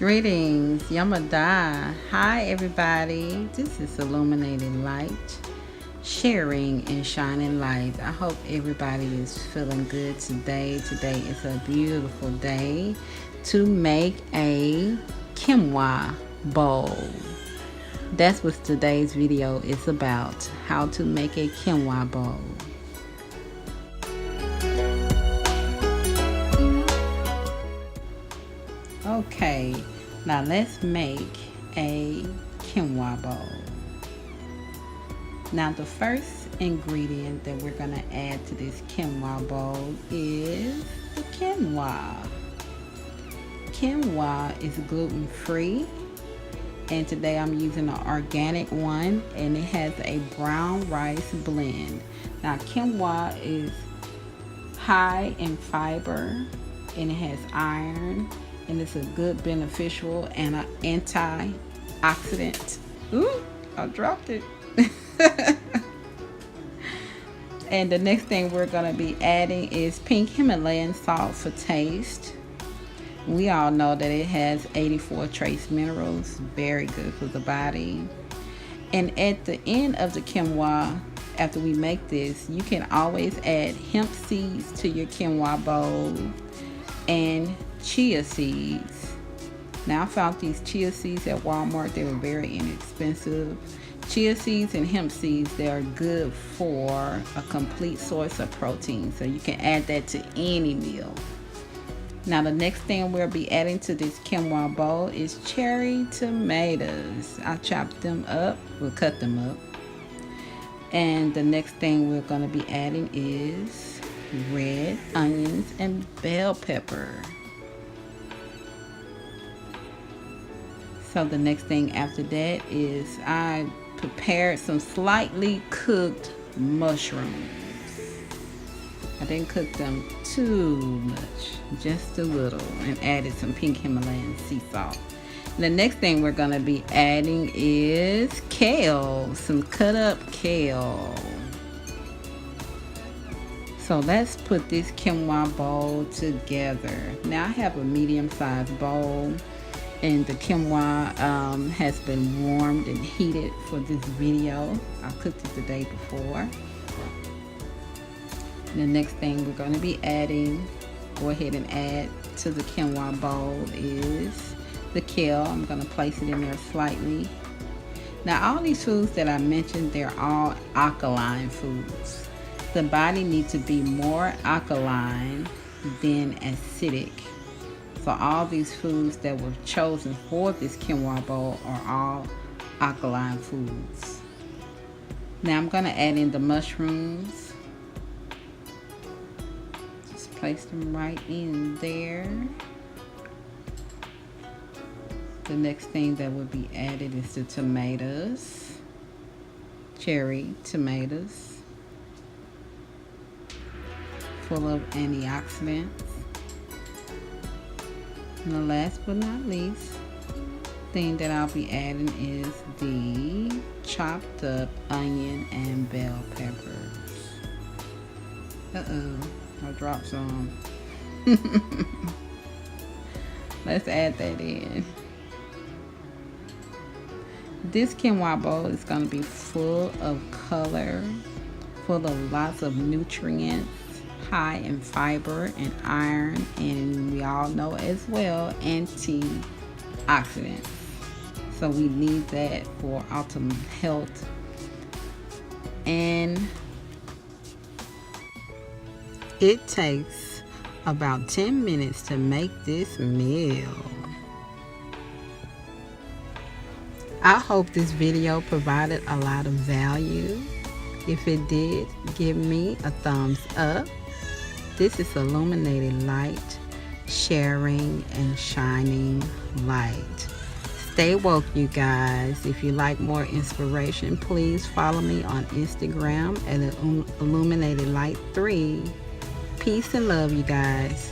Greetings, Yamada. Hi everybody, this is Illuminated Light, sharing and shining light. I hope everybody is feeling good today. Today is a beautiful day to make a quinoa bowl. That's what today's video is about, how to make a quinoa bowl. Okay, now let's make a quinoa bowl. Now the first ingredient that we're going to add to this quinoa bowl is the quinoa. Quinoa is gluten-free, and today I'm using an organic one, and it has a brown rice blend. Now quinoa is high in fiber, and it has iron, and it's a good beneficial and an antioxidant. Ooh, I dropped it. And the next thing we're going to be adding is pink Himalayan salt for taste. We all know that it has 84 trace minerals, very good for the body. And at the end of the quinoa, after we make this, you can always add hemp seeds to your quinoa bowl and chia seeds. Now I found these chia seeds at Walmart. They were very inexpensive. Chia seeds and hemp seeds, they are good for a complete source of protein, so you can add that to any meal. Now the next thing we'll be adding to this quinoa bowl is cherry tomatoes. I chopped them up, we'll cut them up. And the next thing we're going to be adding is red onions and bell pepper. So the next thing after that is I prepared some slightly cooked mushrooms. I didn't cook them too much, just a little, and added some pink Himalayan sea salt. The next thing we're going to be adding is kale, some cut up kale. So let's put this quinoa bowl together. Now I have a medium-sized bowl, and the quinoa has been warmed and heated for this video. I cooked it the day before. The next thing we're going to be adding, go ahead and add to the quinoa bowl, is the kale. I'm going to place it in there slightly. Now all these foods that I mentioned, they're all alkaline foods. The body needs to be more alkaline than acidic. So all these foods that were chosen for this quinoa bowl are all alkaline foods. Now I'm going to add in the mushrooms. Just place them right in there. The next thing that will be added is the tomatoes, cherry tomatoes, full of antioxidants. And the last but not least thing that I'll be adding is the chopped up onion and bell peppers. I dropped some. Let's add that in. This quinoa bowl is going to be full of color, full of lots of nutrients, high in fiber and iron, and we all know as well antioxidants. So we need that for optimum health. And it takes about 10 minutes to make this meal. I hope this video provided a lot of value. If it did, give me a thumbs up. This is Illuminated Light, sharing and shining light. Stay woke, you guys. If you like more inspiration, please follow me on Instagram at Illuminated Light 3. Peace and love, you guys.